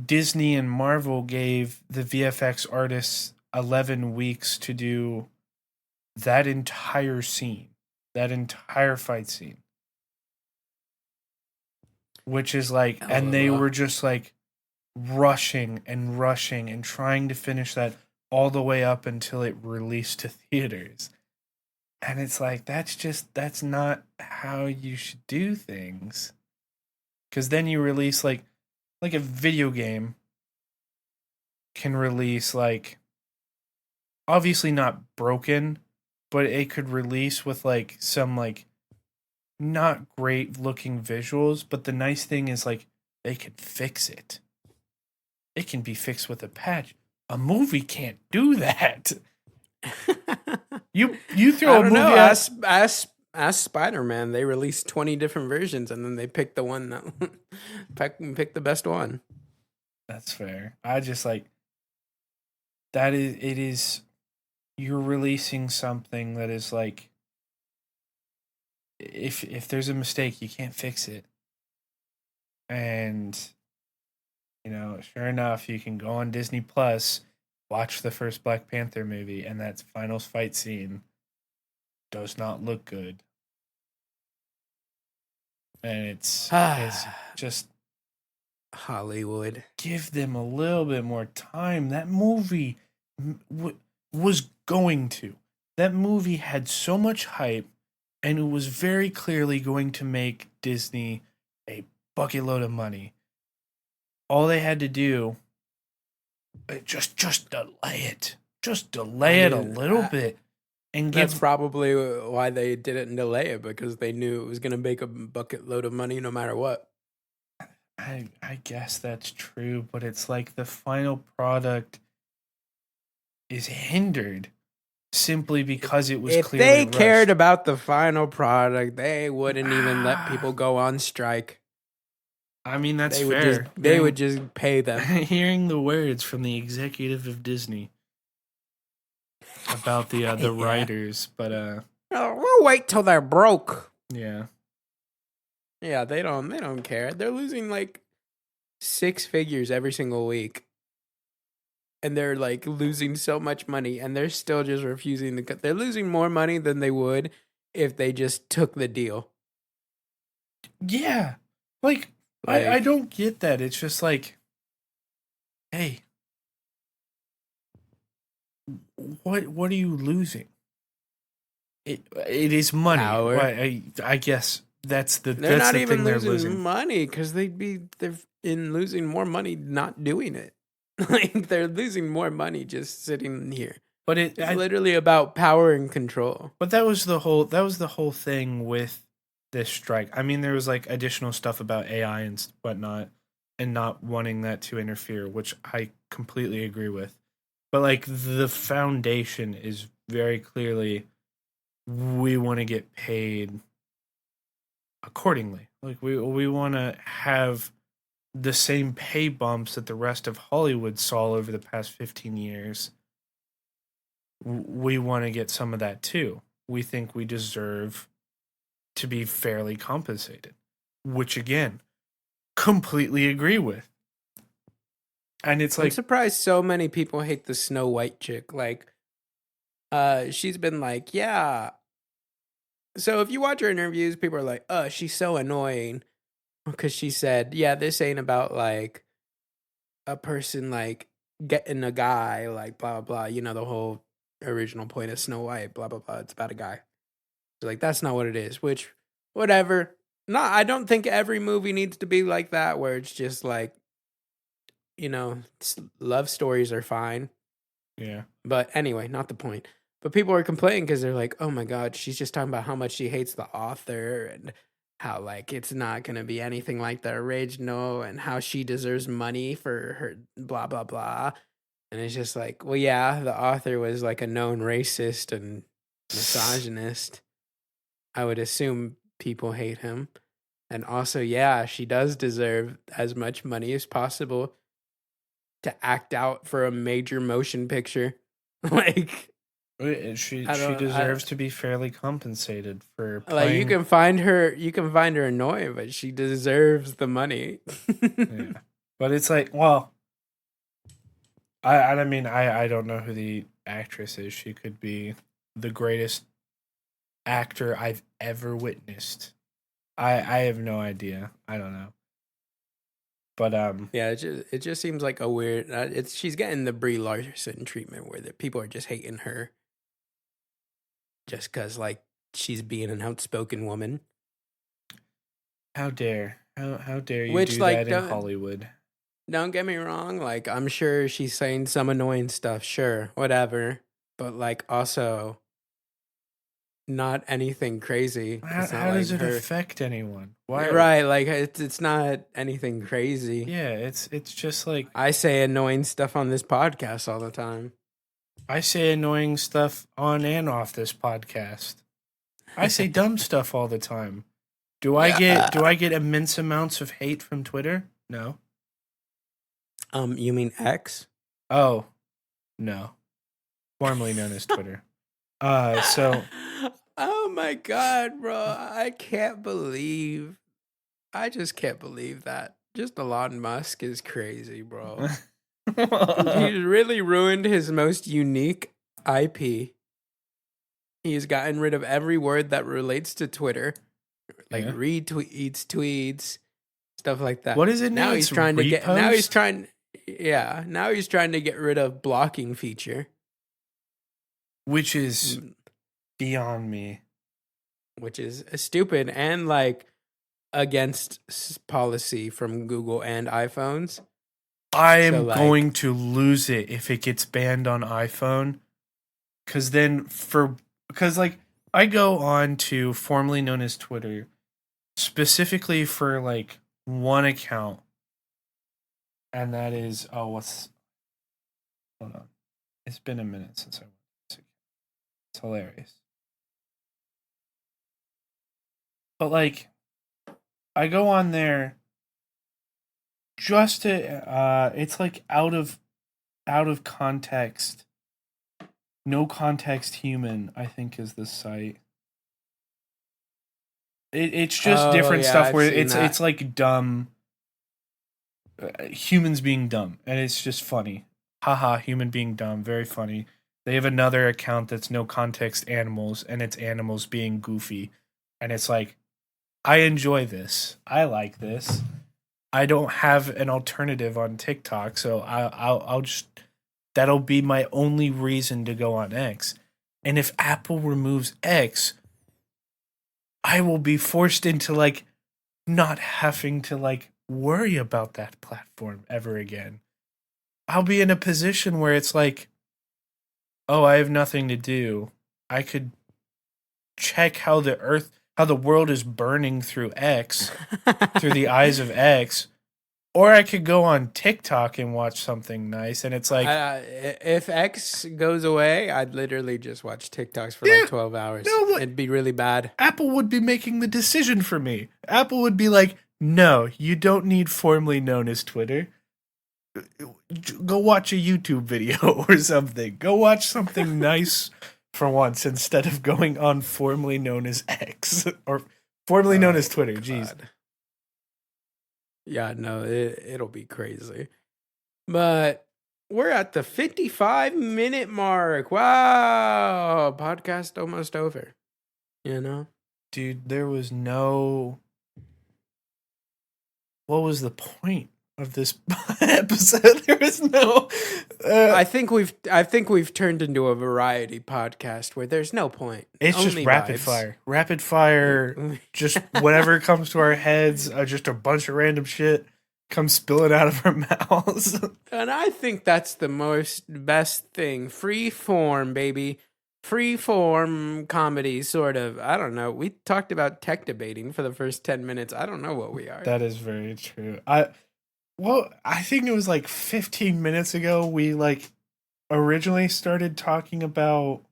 Disney and Marvel gave the VFX artists 11 weeks to do that entire scene, that entire fight scene. Which is like, and they were just like rushing and trying to finish that all the way up until it released to theaters. And it's like, that's not how you should do things. Because then you release like a video game can release like, obviously not broken, but it could release with like some like not great looking visuals. But the nice thing is like they could fix it. It can be fixed with a patch. A movie can't do that. You throw a movie out. Ask Spider-Man. They released 20 different versions, and then they picked the one that picked the best one. That's fair. I just like that is you're releasing something that is like if there's a mistake, you can't fix it. And you know, sure enough, you can go on Disney Plus, watch the first Black Panther movie, and that final fight scene does not look good. And it's just Hollywood. Give them a little bit more time. That movie was going to. That movie had so much hype, and it was very clearly going to make Disney a bucket load of money. All they had to do, just delay it. Just delay it a little bit. And that's probably why they didn't delay it, because they knew it was going to make a bucket load of money no matter what. I guess that's true, but it's like the final product is hindered simply because it was clearly rushed. If they cared about the final product, they wouldn't even let people go on strike. I mean, that's fair. They would just pay them. Hearing the words from the executive of Disney about the writers, but we'll wait till they're broke. Yeah, they don't care. They're losing like 6 figures every single week, and they're like losing so much money, and they're still just refusing to cut. They're losing more money than they would if they just took the deal. Yeah, like I don't get that. It's just like, hey, what are you losing? It is money. Power. I guess that's the they're that's not the even thing losing money, because they're in losing more money not doing it. Like, they're losing more money just sitting here. But it's literally about power and control. But that was the whole thing with this strike. I mean, there was like additional stuff about AI and whatnot, and not wanting that to interfere, which I completely agree with. But like the foundation is very clearly we want to get paid accordingly. Like we want to have the same pay bumps that the rest of Hollywood saw over the past 15 years. We want to get some of that too. We think we deserve to be fairly compensated, which again, completely agree with. And it's I'm like, surprised so many people hate the Snow White chick. Like, she's been like, yeah. So if you watch her interviews, people are like, oh, she's so annoying. Because she said, yeah, this ain't about like a person like getting a guy, like blah, blah, blah. You know, the whole original point of Snow White, blah, blah, blah. It's about a guy. She's like, that's not what it is, which, whatever. No, I don't think every movie needs to be like that, where it's just like, you know, love stories are fine. yeah. But anyway, not the point. But people are complaining because they're like, oh my God, she's just talking about how much she hates the author and how, like, it's not going to be anything like the original and how she deserves money for her blah, blah, blah. And it's just like, well, yeah, the author was like a known racist and misogynist. I would assume people hate him. And also, yeah, she does deserve as much money as possible to act out for a major motion picture. Like, She deserves to be fairly compensated for like playing. you can find her annoying, but she deserves the money. Yeah. But it's like, well, I mean, I don't know who the actress is. She could be the greatest actor I've ever witnessed. I have no idea. I don't know. But Yeah, it just seems like a weird. She's getting the Brie Larson treatment where the people are just hating her just because like she's being an outspoken woman. how dare you Which do like that in Hollywood? don't get me wrong, like I'm sure she's saying some annoying stuff, sure, whatever, but like also not anything crazy. It's not How like does it her affect anyone? Why? right, like it's not anything crazy. Yeah, it's just like I say annoying stuff on this podcast all the time. I say annoying stuff on and off this podcast. I say dumb stuff all the time. Do I get immense amounts of hate from Twitter? No. You mean X? Oh, no. Formerly known as Twitter. So oh my god, bro. I just can't believe that. Just Elon Musk is crazy, bro. He's really ruined his most unique IP. He's gotten rid of every word that relates to Twitter, like yeah. retweets, tweets, stuff like that. What is it now? Now he's It's trying to get. Now he's repost? trying. Yeah. Now he's trying to get rid of blocking feature, Which is beyond me. which is stupid and like against policy from Google and iPhones. I So, am like- going to lose it if it gets banned on iPhone. Because like I go on to formerly known as Twitter specifically for like one account, and that is hold on. It's been a minute since I went to this account. It's hilarious. But like I go on there just to it's like out of context. No Context Human, I think, is the site. It's just different stuff where it's like dumb humans being dumb, and it's just funny. Haha, human being dumb, very funny. They have another account that's No Context Animals, and it's animals being goofy, and it's like, I enjoy this. I like this. I don't have an alternative on TikTok, so I'll just that'll be my only reason to go on X. And if Apple removes X, I will be forced into like not having to like worry about that platform ever again. I'll be in a position where it's like, oh, I have nothing to do. I could check how the world is burning through X, through the eyes of X, Or I could go on TikTok and watch something nice, and it's like, If X goes away, I'd literally just watch TikToks for like yeah, 12 hours. no, look, It'd be really bad. Apple would be making the decision for me. Apple would be like, no, you don't need formerly known as Twitter. Go watch a YouTube video or something. Go watch something nice for once instead of going on formerly known as X or formerly known as Twitter. Jeez. Yeah, no, it'll be crazy. But we're at the 55-minute mark. Wow. Podcast almost over. You know? Dude, there was no... What was the point of this episode? There was no... I think we've turned into a variety podcast where there's no point. It's Only just rapid vibes. fire. Rapid fire, just whatever comes to our heads, just a bunch of random shit comes spilling out of our mouths. And I think that's the best thing. Free form, baby. Free form comedy, sort of. I don't know. We talked about tech debating for the first 10 minutes. I don't know what we are. That is very true. I think it was like 15 minutes ago we like originally started talking about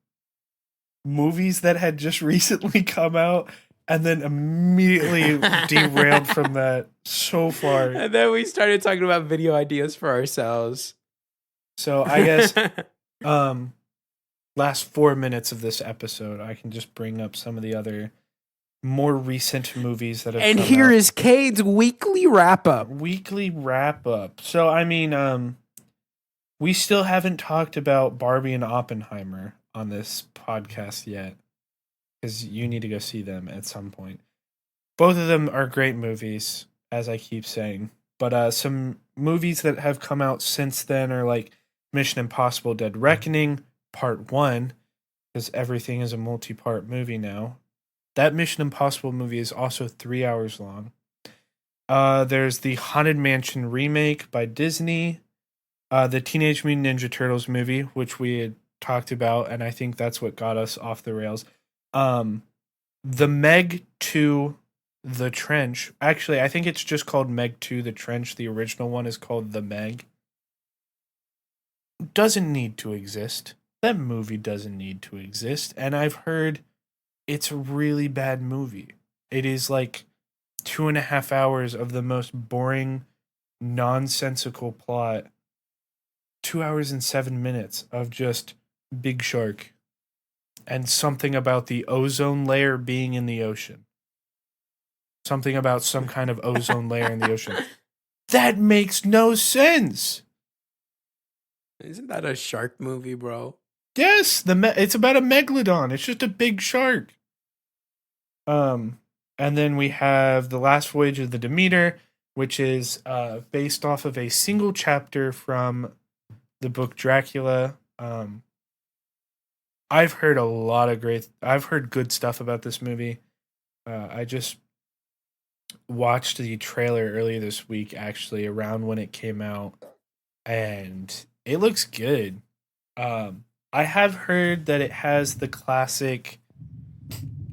movies that had just recently come out and then immediately derailed from that so far. And then we started talking about video ideas for ourselves. So I guess last 4 minutes of this episode I can just bring up some of the other more recent movies that have and come here out. is Cade's weekly wrap-up. So I mean we still haven't talked about Barbie and Oppenheimer on this podcast yet, because you need to go see them at some point. Both of them are great movies, as I keep saying. But some movies that have come out since then are like Mission Impossible Dead Reckoning, Part 1, because everything is a multi-part movie now. That Mission Impossible movie is also 3 hours long. There's the Haunted Mansion remake by Disney. The Teenage Mutant Ninja Turtles movie, which we had talked about, and I think that's what got us off the rails. The Meg 2 The Trench. Actually, I think it's just called Meg 2 The Trench. The original one is called The Meg. Doesn't need to exist. That movie doesn't need to exist. And I've heard it's a really bad movie. It is like 2.5 hours of the most boring, nonsensical plot. 2 hours and 7 minutes of just Big Shark and something about the ozone layer being in the ocean. Something about some kind of ozone layer in the ocean. That makes no sense. Isn't that a shark movie, bro? Yes, it's about a megalodon. It's just a big shark. And then we have The Last Voyage of the Demeter, which is based off of a single chapter from the book Dracula. I've heard good stuff about this movie. I just watched the trailer earlier this week, actually, around when it came out, and it looks good. I have heard that it has the classic,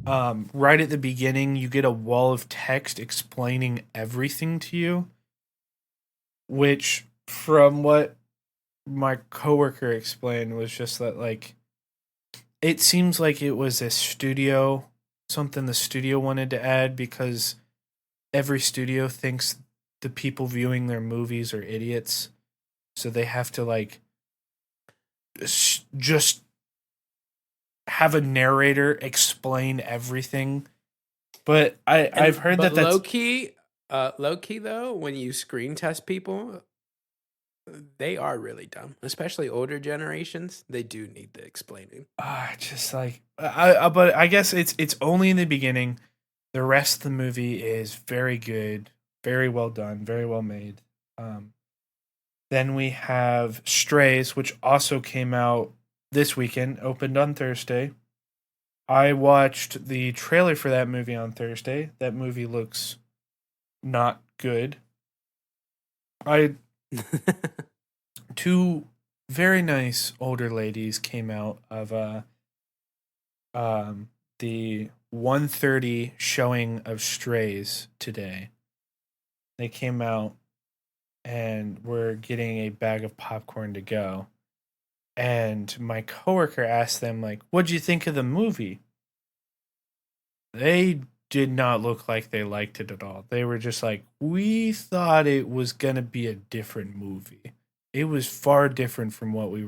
right at the beginning, you get a wall of text explaining everything to you, which, from what my coworker explained, was just that, like, it seems like it was something the studio wanted to add, because every studio thinks the people viewing their movies are idiots, so they have to, like, just have a narrator explain everything. But I've heard that that's low key though, when you screen test people, they are really dumb, especially older generations. They do need the explaining. Just like but I guess it's only in the beginning. The rest of the movie is very good, very well done, very well made. Then we have Strays, which also came out this weekend, opened on Thursday. I watched the trailer for that movie on Thursday. That movie looks not good. Two very nice older ladies came out of the 1:30 showing of Strays today. They came out and we're getting a bag of popcorn to go. And my coworker asked them, like, what'd you think of the movie? They did not look like they liked it at all. They were just like, we thought it was going to be a different movie. It was far different from what we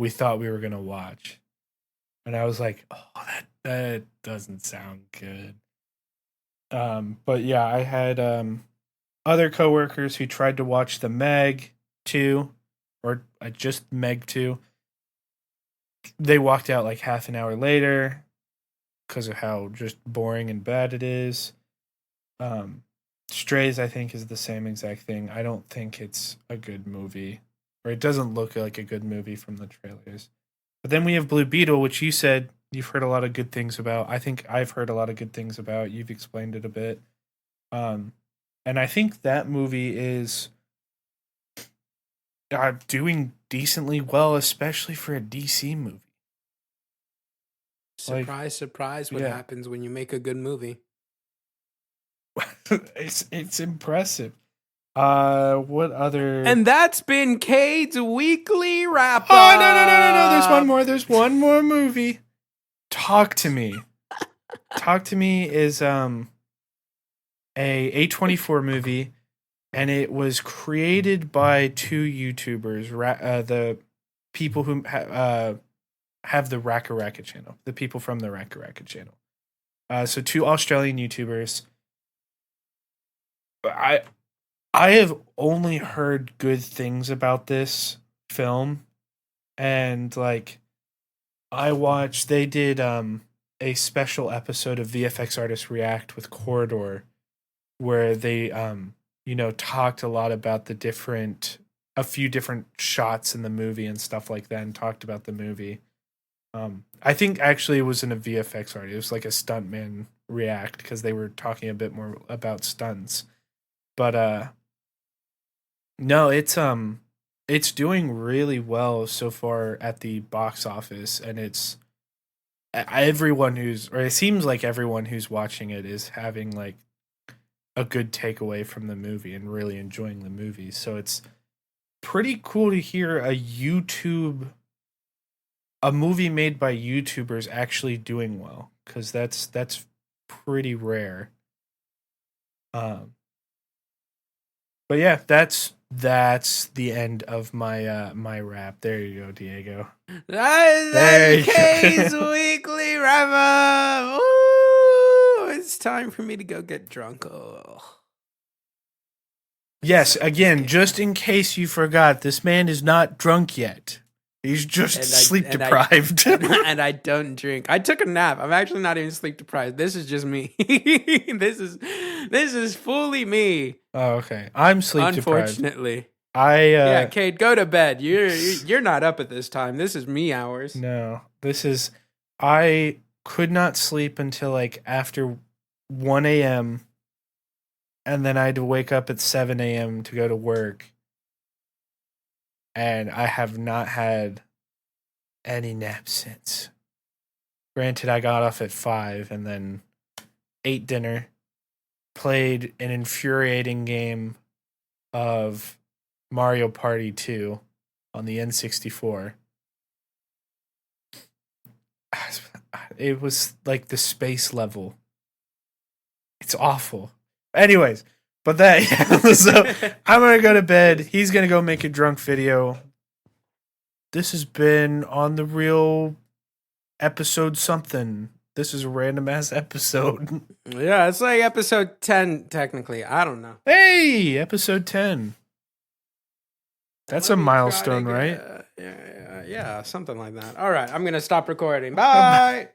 thought we were going to watch. And I was like, oh, that doesn't sound good. But yeah, I had other coworkers who tried to watch the Meg 2 or just Meg 2. They walked out like half an hour later because of how just boring and bad it is. Strays, I think, is the same exact thing. I don't think it's a good movie, or it doesn't look like a good movie from the trailers. But then we have Blue Beetle, which you said you've heard a lot of good things about. I think I've heard a lot of good things about. You've explained it a bit. And I think that movie is doing decently well, especially for a DC movie. Surprise, surprise! What happens when you make a good movie? It's impressive. What other? And that's been Cade's weekly wrap up. Oh no! There's one more. There's one more movie. Talk to Me. Talk to Me is a A24 movie, and it was created by two YouTubers. The people who have the Raka Raka channel. The people from the Raka Raka channel. So two Australian YouTubers. I have only heard good things about this film, and like they did a special episode of VFX Artists React with Corridor, where they talked a lot about a few different shots in the movie and stuff like that, and talked about the movie. I think actually it wasn't a VFX artist; it was like a stuntman react, because they were talking a bit more about stunts. But no, it's doing really well so far at the box office, and it seems like everyone who's watching it is having like a good takeaway from the movie and really enjoying the movie. So it's pretty cool to hear a movie made by YouTubers actually doing well, because that's pretty rare. But yeah, that's the end of my my rap. There you go, Diego. That's K's weekly wrap up. Ooh, it's time for me to go get drunk. Oh. Yes, again, just in case you forgot, this man is not drunk yet. He's just sleep deprived. And I don't drink. I took a nap. I'm actually not even sleep deprived. This is just me. This is fully me. Oh, okay. I'm sleep deprived. Unfortunately. Yeah, Cade, go to bed. You're not up at this time. This is me hours. No, I could not sleep until like after 1 a.m. and then I had to wake up at 7 a.m. to go to work. And I have not had any naps since. Granted, I got off at 5 and then ate dinner, played an infuriating game of Mario Party 2 on the N64. It was like the space level. It's awful. Anyways. But so I'm going to go to bed. He's going to go make a drunk video. This has been OnTheReel episode something. This is a random ass episode. Yeah, it's like episode 10, technically. I don't know. Hey, episode 10. That's a milestone, right? Yeah, something like that. All right, I'm going to stop recording. Bye.